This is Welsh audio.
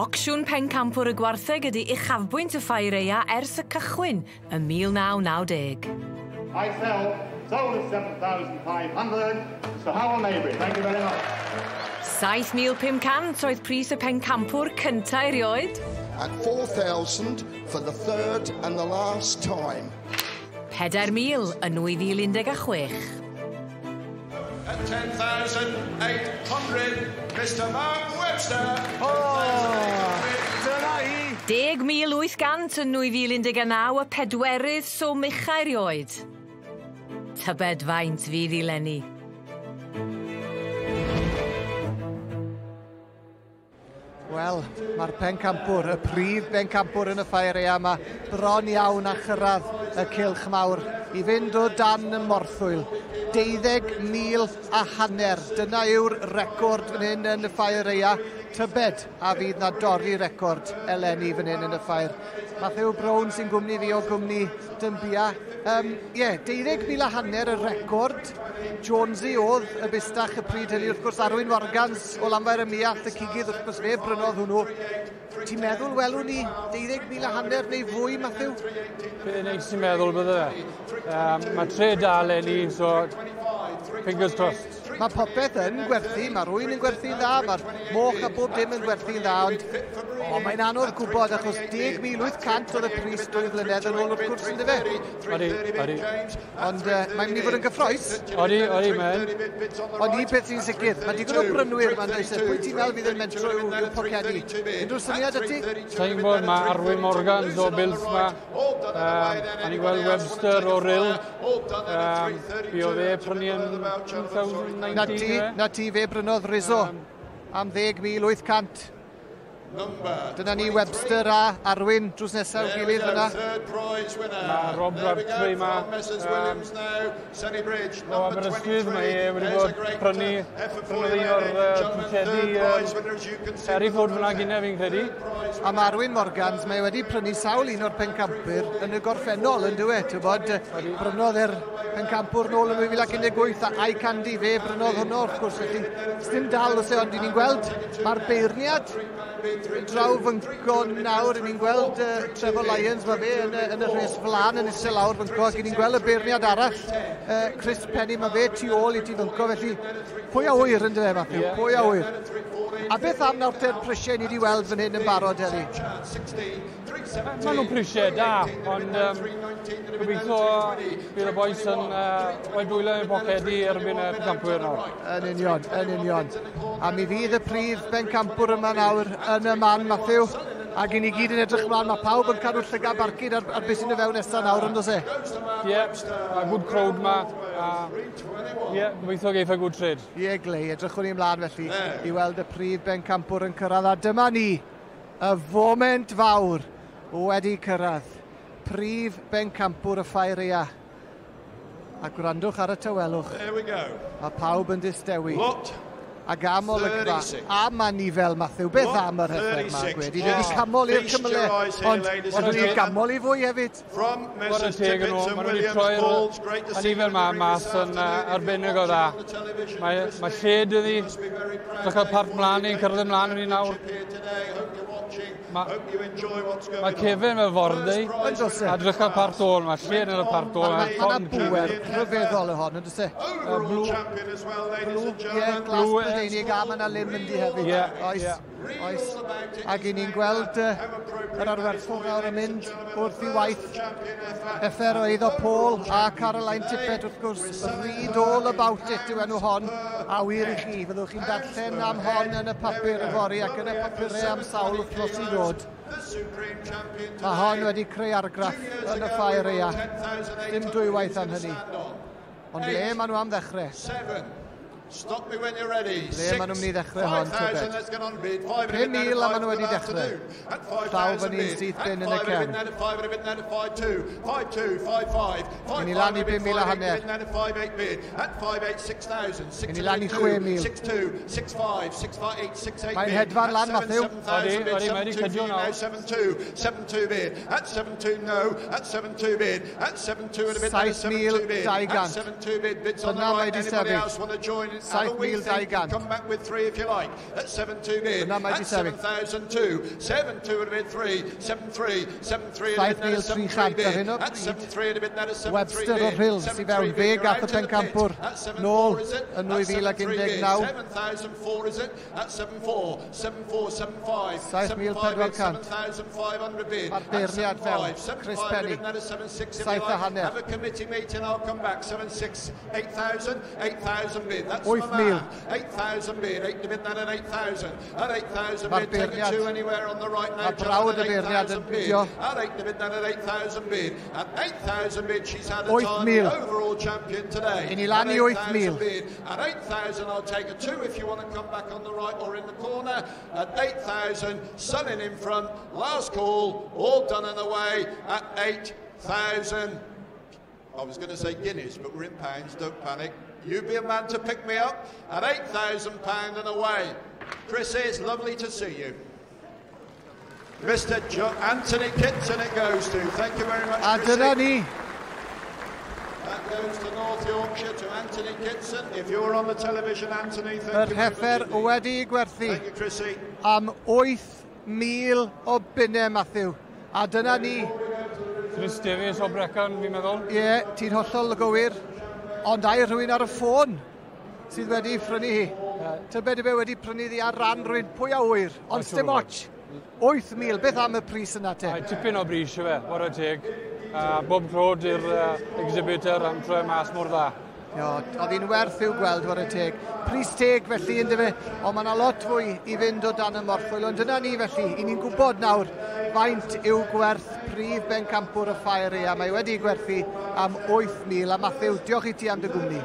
Ocsiwn pencampwr y gwartheg ydy uchafbwynt y ffaireia ers y cychwyn ym 1990. I sold at 7,500, so how am I? Thank you very much. 7,500 oedd pris y pencampwr cynta erioed. At 4,000 for the third and the last time. 4,000 yn 2016. At 10,800, Mr. Mark Webster. Dyna hi! 10,800 yn 2019 y pedwerydd swm ucha erioed. Tybed faint fydd I lenni. Wel, mae'r pencampwr, y prif pencampwr yn y ffairea yma, bron iawn a chyrraedd y cylch mawr I fynd o dan y morthwyl. 12,500. Dyna yw'r record fan hyn yn y ffairea. Tybed a fydd na dorri record eleni fan hyn yn y ffair. Matthew Brown sy'n gwmni fi o gwmni Dymbia. 12,500 y record. Jonesy oedd y bystach y pryd hynny. Wrth gwrs Arwyn Morgans o Lanfair y Miath y cigydd wrth gwrs fe brynodd hwnnw. Ti'n meddwl welwn ni 12,500 neu fwy, Matthew? Bydd neis i'n meddwl bydde fe. Mae tre dal ni, so fingers crossed. Mae popeth yn gwerthu, mae rwy'n yn gwerthu'n dda, mae'r moch a bob dim yn gwerthu'n dda, ond mae'n anodd gwybod achos 10,800 oedd y pris 2 flynedd yn ôl o'r cwrs yn dyfe. Odi. Ond mae'n mynd I fod yn gyffroes. Odi, men. Ond I beth sy'n sicr, mae digon o brynwyr ma'n dweud, pwy ti'n meddwl fydd yn mentro i'w pocedi? Unrhyw syniad ati? Sa'n gwybod, mae Arwyn Morgans o Bills yma. A ni gweld Webster o Rill. Fi o fe prynu yn 2019. Na ti fe brynodd Rizzo am 10,800. Dyna ni Webster a Arwyn drws nesaf gilydd fyna. Mae Rob Crabtree yma. O Aberystwyth mae wedi bod prynu un o'r pwysedi Hereford fyna gynnau fi'n credu. A mae Arwyn Morgans, mae wedi prynu sawl un o'r pencampwyr yn y gorffennol yn dweud. Brynodd pencampwr nôl yn 2018 a Ai Candy fe brynodd hwnnw wrth gwrs. Dim dal os ond ni'n gweld mae'r beirniad draw fynco nawr. Ni'n gweld Trevor Lyons mae fe yn y rhes flan yn eistedd lawr fynco ac ni'n gweld y beirniad arall. Chris Penny mae fe tu ôl I ti fynco felly pwy a hwyr yn dyfa Matthew, pwy a hwyr. A beth am nawrter prisiau ni wedi weld fan hyn yn barod Eli? Mae nhw'n prisiau da, ond gobeithio bydd y boes yn oed dwylo yn pocedi erbyn y pencampwyr nawr. Yn union. A mi fydd y prif pencampwr yma nawr yn y man Matthew. Ac I ni gyd yn edrych mlaen, mae pawb yn cadw llygad barcud ar beth sy'n y fewn nesaf nawr yn dos e? Mae good crowd yma. Gobeithio geith a good trade. Glei, edrychwn ni ymlaen felly I weld y prif bencampwr yn cyrraedd. A dyma ni, y foment fawr wedi cyrraedd. Prif bencampwr y ffairea. A gwrandwch ar y tawelwch. Mae pawb yn distewi. Ac am olygfa, a ma nifel Matthew, beth am yr hyffer yma gwed? I wedi camol i'r cymle, ond wedi camol I fwy hefyd. Gwrdd y teg yn nhw, maen nhw wedi troi'r nifel yma mas yn arbennig o dda. Mae lled iddi, dechrau part mlaen i'n cyrraedd mlaen i nawr. Mae Kevin fel fordau a dechrau part ôl, mae lled yn y part ôl. Mae'n bwer rhyfeddol y hon, ynddo se? Blue, glas Brydeinig a mae yna lim yn di hefyd. Oes. Ac I ni'n gweld yr arwerthwr nawr yn mynd wrth I waith. Effer o iddo Paul a Caroline Tippett wrth gwrs. Read all about it yw enw hon. A wir I chi, fyddwch chi'n darllen am hon yn y papur y fori ac yn y papurau am sawl wrthnos I ddod. Mae hon wedi creu argraff yn y ffairea. Dim dwywaith am hynny. Ond le maen nhw am ddechrau? Stop me when you're ready. Le maen nhw'n mynd I ddechrau hon, Tybed. 5,000 a maen nhw wedi dechrau. Llaw fan ni'n syth bin yn y cefn. Yn I lan I 5,500. Yn I lan I 6,000. Mae'n hedfan lan, Matthew. Odi, mae wedi cydio nawr. 7,2 bid. At 7,2 no. At 7,2 bid. At 7,2 and a bit. 7,200. At 7,2 bid. Bids on the right. Anybody else want to join in Have a wee think. Come back with 3 if you like. At 7-2 bid. At 7,002. 7-2 at a bid 3. 7-3. 7-3 at a bid. 7-3 bid. At 7-3 at a bid. That is 7-3 Webster o'r Hills i fewn fe gath y pencampwr nôl yn 2019. 7,004 is it? At 7-4. 7-4. 7-5. 7,500 bid. Mae'r beirniad fewn. Chris Penny. 7 a hanner. Have a committee meeting, I'll come back. 7-6. 8,000. 8,000 bid. That's 8,000. 8,000 bid. 8 to bid that at 8,000. At 8,000 bid. Take a 2 anywhere on the right now. Mae brawd y beirniad yn bydio. At 8 to bid that at 8,000 bid. At 8,000 bid, she's had a time the overall champion today. I ni lan i 8,000. At 8,000, I'll take a 2 if you want to come back on the right or in the corner. At 8,000, Sunning in front. Last call, all done and away at 8,000. I was going to say guineas, but we're in pounds, don't panic. You be a man to pick me up at £8,000 and away. Chris, it's lovely to see you. Mr. Anthony Kitson it goes to. Thank you very much, Chrissy. That goes to North Yorkshire, to Anthony Kitson. If you're on the television, Anthony, thank you. Heffer wedi gwerthu. Thank you, Chrissy. Am 8,000 o bunnau, Matthew. A dyna ni. Chris Davies o Brecon, fi'n meddwl. Ie, ti'n hollol gywir. Ond ai rhywun ar y ffôn sydd wedi prynu hi. Tybed i be wedi prynu ddi ar ran rhywun pwy a wyr. Ond sdim och. 8,000, beth am y pris yna te? Tipyn o bris yw fe, war o teg. Bob clod i'r exhibitor am troi mas mor dda. Oedd hi'n werth i'w gweld war o teg. Pris teg felly ynddo fe, ond mae yna lot fwy i fynd o dan y morthwyl. Ond dyna ni felly, i ni'n gwybod nawr faint yw gwerth prif bencampwr y ffair a mae wedi gwerthu am 8,000. A Matthew, diolch i ti am dy gwmni.